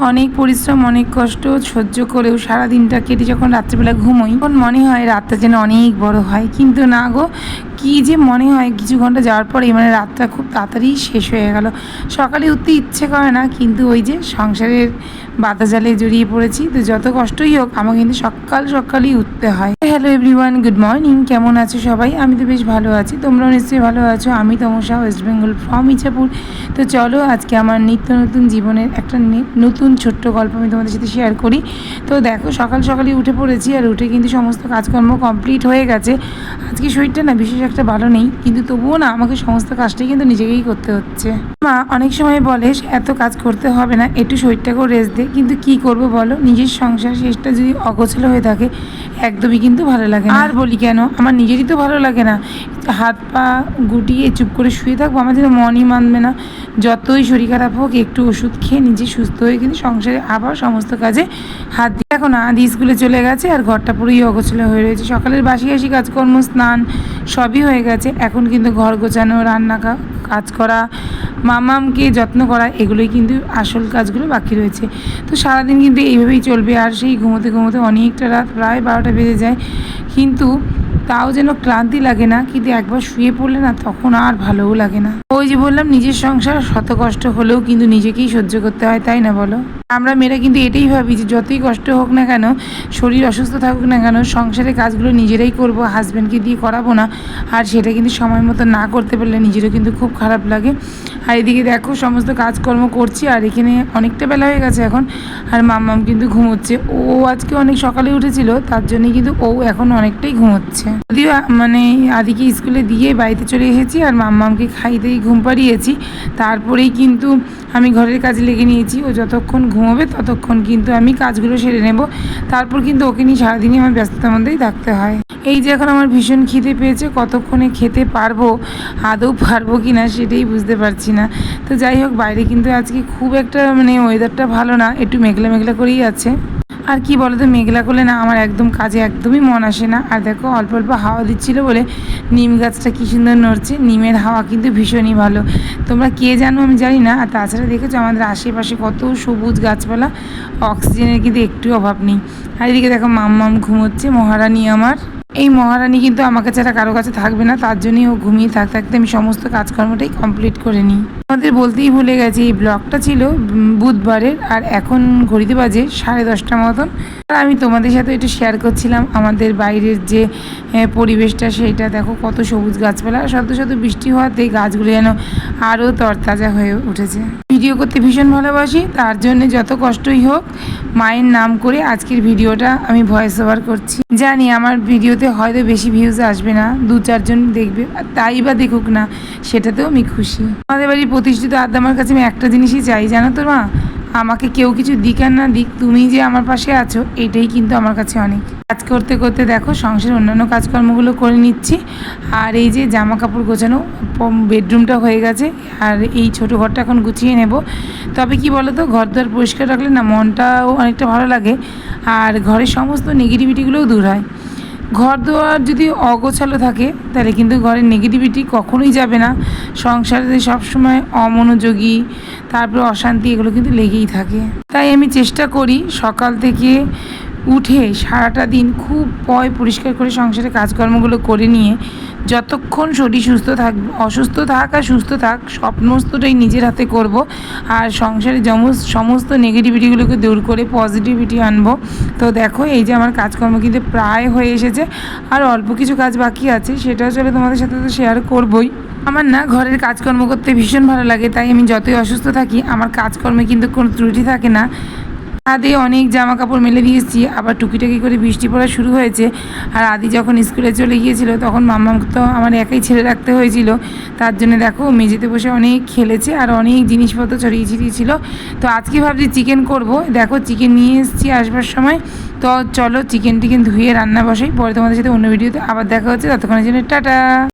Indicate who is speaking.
Speaker 1: অনেক পরিশ্রম অনেক কষ্ট সহ্য করেও সারা দিনটা কেটে যখন রাত্রিবেলা ঘুমোই তখন মনে হয় রাতটা যেন অনেক বড় হয়, কিন্তু না গো, কী যে মনে হয় কিছু ঘন্টা যাওয়ার পরেই মানে রাতটা খুব তাড়াতাড়ি শেষ হয়ে গেল। সকালে উঠতে ইচ্ছে করে না, কিন্তু ওই যে সংসারের বাতাজালে জড়িয়ে পড়েছি, তো যত কষ্টই হোক আমাকে কিন্তু সকালই উঠতে হয়। Hello everyone, good morning. কেমন আছো সবাই? আমি তো বেশ ভালো আছি, তোমরাও নিশ্চয়ই ভালো আছো। আমি তমসা, ওয়েস্ট বেঙ্গল ফ্রম ইচ্ছাপুর। তো চলো আজকে আমার নিত্য নতুন জীবনের একটা নতুন ছোট্ট গল্প আমি তোমাদের সাথে শেয়ার করি। তো দেখো সকালই উঠে পড়েছি, আর উঠে কিন্তু সমস্ত কাজকর্ম কমপ্লিট হয়ে গেছে। আজকে শরীরটা না বিশেষ একটা ভালো নেই, কিন্তু তবুও না আমাকে সমস্ত কাজটাই কিন্তু নিজেকেই করতে হচ্ছে। মা অনেক সময় বলে এত কাজ করতে হবে না, একটু শরীরটাকেও রেস্ট দে, কিন্তু কি করব বলো, নিজের সংসার শেষটা যদি অগোছালো হয়ে থাকে একদমই কিন্তু ভালো লাগে না। আর বলি কেন, আমার নিজেরই তো ভালো লাগে না। হাত পা গুটিয়ে চুপ করে শুয়ে থাকবো, আমার যেন মনই মানবে না। যতই শরীর খারাপ হোক একটু ওষুধ খেয়ে নিজে সুস্থ হয়ে কিন্তু সংসারে আবার সমস্ত কাজে হাত দিয়ে। এখন আদি স্কুলে চলে গেছে আর ঘরটা পুরোই অগোছালো হয়ে রয়েছে। সকালের বাসি কাজকর্ম, স্নান সবই হয়ে গেছে। এখন কিন্তু ঘর গোছানো, রান্না কাজ করা, মামামকে যত্ন করা, এগুলোই কিন্তু আসল কাজগুলো বাকি রয়েছে। তো সারাদিন কিন্তু এইভাবেই চলবে, আর সেই ঘুমোতে অনেকটা রাত, প্রায় 12টা বেজে যায়, কিন্তু তাও যেন ক্লান্তি লাগে না। কিন্তু একবার শুয়ে পড়লে না তখন আর ভালোও লাগে না। ওই যে বললাম, নিজের সংসার শত কষ্ট হলেও কিন্তু নিজেকেই সহ্য করতে হয়, তাই না বলো? আমরা মেয়েরা কিন্তু এটাই ভাবি যে যতই কষ্ট হোক না কেন, শরীর অসুস্থ থাকুক না কেন, সংসারের কাজগুলো নিজেরাই করব, হাজব্যান্ডকে দিয়ে করাবো না। আর সেটা কিন্তু সময় মতো না করতে পারলে নিজেরও কিন্তু খুব খারাপ লাগে। আর এদিকে দেখো সমস্ত কাজকর্ম করছি, আর এখানে অনেকটা বেলা হয়ে গেছে এখন, আর মাম্মাম কিন্তু ঘুমোচ্ছে। ও আজকে অনেক সকালে উঠেছিল, তার জন্যই কিন্তু ও এখন অনেকটাই ঘুমোচ্ছে। যদিও মানে আদিকে স্কুলে দিয়ে বাড়িতে চলে এসেছি, আর মাম্মামকে খাইতেই ঘুম পাড়িয়েছি, তারপরেই কিন্তু আমি ঘরের কাজে লেগে নিয়েছি। ও যতক্ষণ ঘুমোবে ততক্ষণ কিন্তু আমি কাজগুলো সেরে নেব, তারপর কিন্তু ওকে নিয়ে সারাদিনই আমার ব্যস্ততার মধ্যেই থাকতে হয়। এই যে এখন আমার ভীষণ খিদে পেয়েছে, কতক্ষণে খেতে পারবো, আদৌ পারবো কি না সেটাই বুঝতে পারছি না। তো যাই হোক, বাইরে কিন্তু আজকে খুব একটা মানে ওয়েদারটা ভালো না, একটু মেঘলা করেই আছে। আর কি বলো তো, মেঘলা করলে না আমার একদম কাজে একদমই মন আসে না। আর দেখো অল্প হাওয়া দিচ্ছিলো বলে নিম গাছটা কী সুন্দর নড়ছে। নিমের হাওয়া কিন্তু ভীষণই ভালো, তোমরা কে জানো আমি জানি না। আর তাছাড়া দেখেছো আমাদের আশেপাশে কত সবুজ গাছপালা, অক্সিজেনের কিন্তু একটু অভাব নেই। আর এদিকে দেখো মাম্মাম ঘুমোচ্ছে, মহারানী আমার। এই মহারানী কিন্তু আমাকে ছাড়া কারো কাছে থাকবে না, তার জন্যই ও ঘুমিয়ে থাকতে আমি সমস্ত কাজকর্মটাই কমপ্লিট করে নিই। আমাদের বলতেই ভুলে গেছি, এই ব্লগটা ছিল বুধবারের, আর এখন ঘড়িতে বাজে 10:30 মতন। আর আমি তোমাদের সাথে একটু শেয়ার করছিলাম আমাদের বাইরের যে পরিবেশটা, সেইটা দেখো কত সবুজ গাছপালা, শত বৃষ্টি হওয়াতে গাছগুলো যেন আরও তরতাজা হয়ে উঠেছে। ভিডিও করতে ভীষণ ভালোবাসি, তার জন্য যত কষ্টই হোক মায়ের নাম করে আজকের ভিডিওটা আমি ভয়েস ওভার করছি। জানি আমার ভিডিওতে হয়তো বেশি ভিউজ আসবে না, 2-4 জন দেখবে, তাই বা দেখুক না, সেটাতেও আমি খুশি। আমাদের বাড়ির প্রতিষ্ঠিত আদ্দামার কাছে আমি একটা জিনিসই চাই, জানো তো মা, আমাকে কেউ কিছু দিক আর না দিক, তুমি যে আমার পাশে আছো এটাই কিন্তু আমার কাছে অনেক। কাজ করতে দেখো সংসারের অন্যান্য কাজকর্মগুলো করে নিচ্ছি, আর এই যে জামা কাপড় গোছানো, বেডরুমটা হয়ে গেছে, আর এই ছোটো ঘরটা এখন গুছিয়ে নেব। তবে কি বলো তো, ঘর দুয়ার পরিষ্কার রাখলে না মনটাও অনেকটা ভালো লাগে, আর ঘরের সমস্ত নেগেটিভিটিগুলোও দূর হয়। ঘর দুয়ার যদি অগোছালো থাকে তাহলে কিন্তু ঘরের নেগেটিভিটি কখনোই যাবে না। সংসারে সবসময় অমনোযোগী, তারপরে অশান্তি, এগুলো কিন্তু লেগেই থাকে। তাই আমি চেষ্টা করি সকাল থেকে উঠে সারাটা দিন খুব পরিষ্কার করে সংসারের কাজকর্মগুলো করে নিয়ে যতক্ষণ শরীর সুস্থ থাকবে, অসুস্থ থাক আর সুস্থ থাক, সমস্তটাই নিজের হাতে করব, আর সংসারে সমস্ত নেগেটিভিটিগুলোকে দূর করে পজিটিভিটি আনবো। তো দেখো এই যে আমার কাজকর্ম কিন্তু প্রায় হয়ে এসেছে, আর অল্প কিছু কাজ বাকি আছে, সেটাও চলে তোমাদের সাথে তো শেয়ার করবই। আমার না ঘরের কাজকর্ম করতে ভীষণ ভালো লাগে, তাই আমি যতই অসুস্থ থাকি আমার কাজকর্মে কিন্তু কোনো ত্রুটি থাকে না। আদি অনেক জামা কাপড় মেলে দিয়েছি, আবার টুকিটাকি করে বৃষ্টি পড়া শুরু হয়েছে। আর আদি যখন স্কুলে চলে গিয়েছিল তখন মাম্মাকে তো আমার একাই ছেড়ে রাখতে হয়েছিল, তার জন্য দেখো মেঝেতে বসে অনেক খেলেছে, আর অনেক জিনিসপত্র ছড়িয়ে ছিটিয়েছিল। তো আজকে ভাবছি চিকেন করব, দেখো চিকেন নিয়ে এসেছি আসবার সময়। তো চলো চিকেন ধুয়ে রান্না বসাই, পরে তোমাদের সাথে অন্য ভিডিওতে আবার দেখা হচ্ছে, ততক্ষণের জন্য টাটা।